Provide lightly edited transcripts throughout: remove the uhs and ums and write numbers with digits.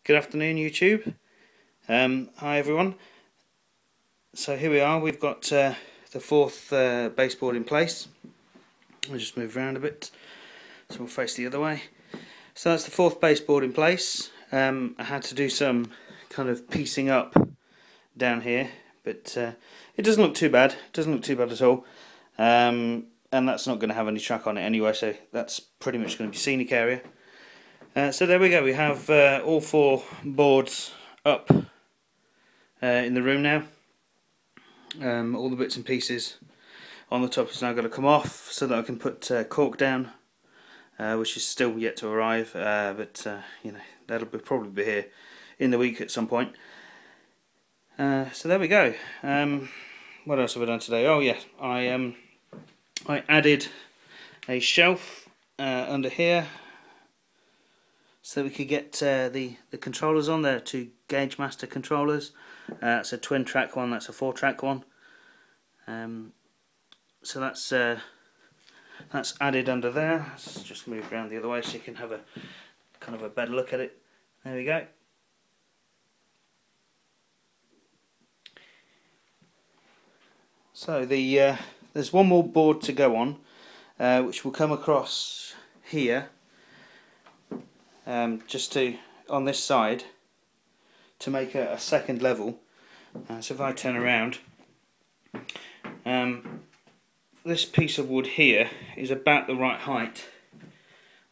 Good afternoon, YouTube. Hi everyone. So here we are. We've got the fourth baseboard in place. I'll just move around a bit so we'll face the other way. So that's the fourth baseboard in place. I had to do some kind of piecing up down here, but it doesn't look too bad. It doesn't look too bad at all. And that's not going to have any track on it anyway, so that's pretty much going to be scenic area. So there we go, we have all four boards up in the room now. All the bits and pieces on the top is now going to come off so that I can put cork down, which is still yet to arrive, but you know, that'll probably be here in the week at some point. So there we go. What else have I done today? Oh yeah, I added a shelf under here, so we could get the controllers on there, two Gauge Master controllers. That's a twin track one, that's a 4-track one. So that's added under there. Let's just move around the other way so you can have a kind of a better look at it. There we go. So there's one more board to go on, which will come across here. Just on this side to make a second level. So if I turn around, this piece of wood here is about the right height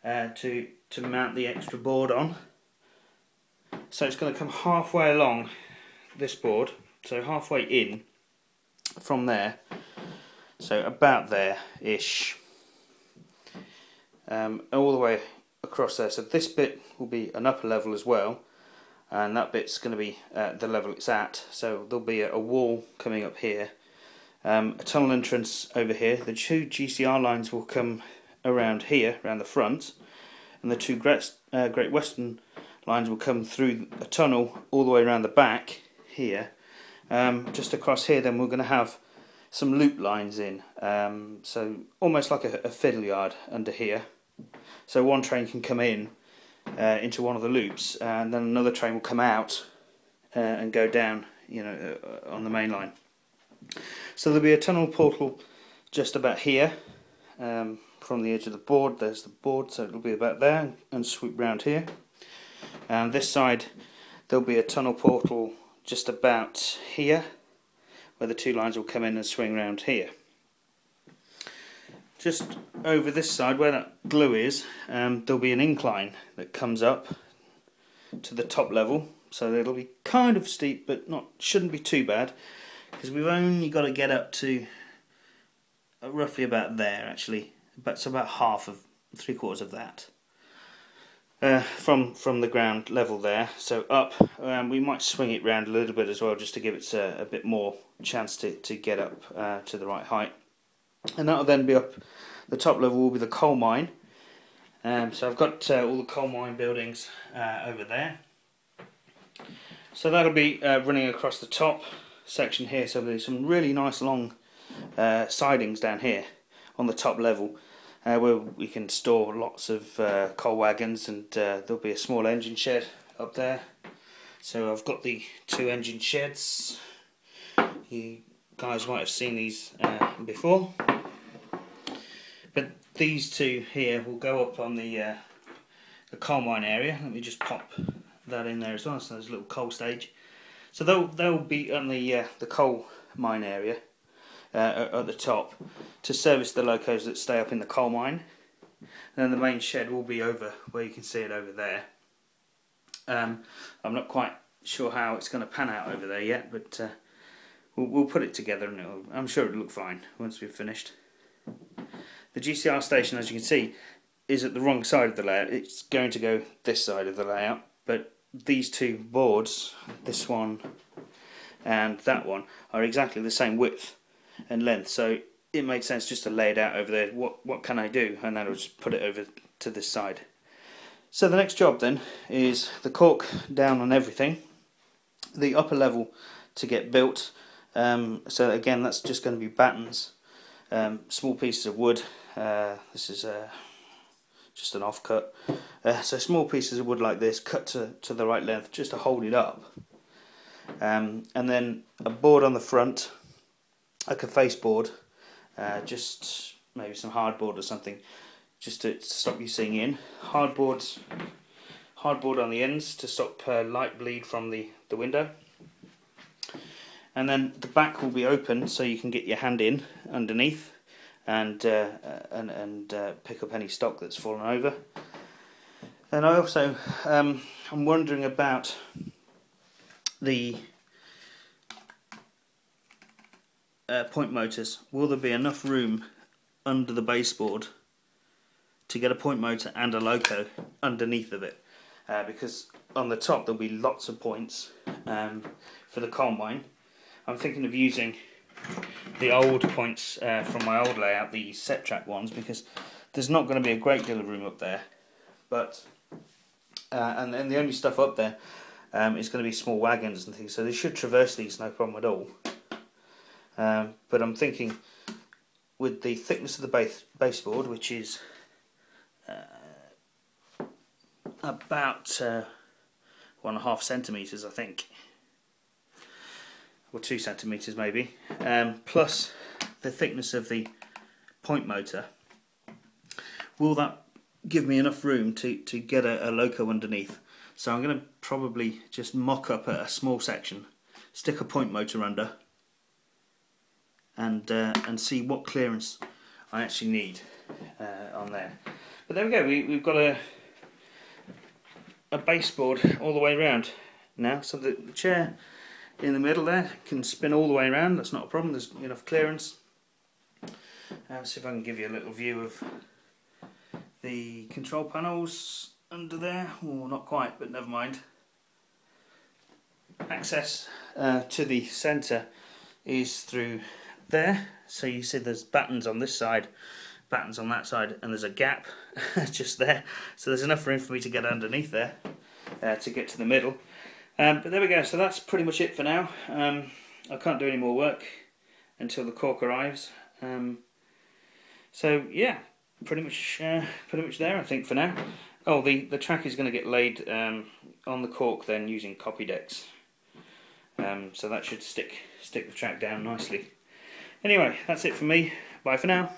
to mount the extra board on. So it's going to come halfway along this board, so halfway in from there, so about there-ish, all the way across there. So this bit will be an upper level as well, and that bit's going to be at the level it's at. So there'll be a wall coming up here, a tunnel entrance over here. The two GCR lines will come around here, around the front, and the two Great Western lines will come through a tunnel all the way around the back here. Just across here then we're going to have some loop lines in, so almost like a fiddle yard under here. So one train can come in into one of the loops, and then another train will come out and go down, you know, on the main line. So there'll be a tunnel portal just about here, from the edge of the board. There's the board, so it'll be about there and swoop round here. And this side there'll be a tunnel portal just about here, where the two lines will come in and swing round here. Just over this side where that glue is, there'll be an incline that comes up to the top level, so it'll be kind of steep, but shouldn't be too bad, because we've only got to get up to roughly about there, actually, so about half of 3/4 of that from the ground level there. So up, we might swing it round a little bit as well, just to give it a bit more chance to get up to the right height. And that'll then be up, the top level will be the coal mine. So I've got all the coal mine buildings over there. So that'll be running across the top section here. So there's some really nice long sidings down here on the top level, where we can store lots of coal wagons, and there'll be a small engine shed up there. So I've got the two engine sheds. You guys might have seen these before, but these two here will go up on the coal mine area. Let me just pop that in there as well. So there's a little coal stage. So they'll be on the coal mine area at the top to service the locos that stay up in the coal mine. And then the main shed will be over where you can see it over there. I'm not quite sure how it's going to pan out over there yet, but we'll put it together, and I'm sure it'll look fine once we've finished. The GCR station, as you can see, is at the wrong side of the layout. It's going to go this side of the layout, but these two boards, this one and that one, are exactly the same width and length, so it made sense just to lay it out over there. What can I do? And then I'll just put it over to this side. So the next job then is the cork down on everything, the upper level to get built. So again, that's just going to be battens, small pieces of wood. This is just an offcut. So small pieces of wood like this, cut to the right length, just to hold it up. And then a board on the front, like a face board, just maybe some hardboard or something, just to stop you seeing in. Hardboard on the ends to stop light bleed from the window. And then the back will be open so you can get your hand in underneath and pick up any stock that's fallen over. And I also I'm wondering about the point motors. Will there be enough room under the baseboard to get a point motor and a loco underneath of it? Because on the top there'll be lots of points for the combine. I'm thinking of using the old points from my old layout, the set track ones, because there's not going to be a great deal of room up there. But and the only stuff up there is going to be small wagons and things, so they should traverse these no problem at all. But I'm thinking with the thickness of the baseboard, which is about 1.5 centimetres, I think, or 2 centimetres maybe, plus the thickness of the point motor, will that give me enough room to get a loco underneath? So I'm going to probably just mock up a small section, stick a point motor under, and see what clearance I actually need on there. But there we go, we've got a baseboard all the way around now, so the chair in the middle there can spin all the way around. That's not a problem, there's enough clearance. See if I can give you a little view of the control panels under there. Oh, not quite, but never mind. Access to the centre is through there, so you see there's battens on this side, battens on that side, and there's a gap just there, so there's enough room for me to get underneath there to get to the middle. But there we go, so that's pretty much it for now. I can't do any more work until the cork arrives. So yeah, pretty much there, I think, for now. Oh, the track is going to get laid on the cork then using copy decks. So that should stick the track down nicely. Anyway, that's it for me. Bye for now.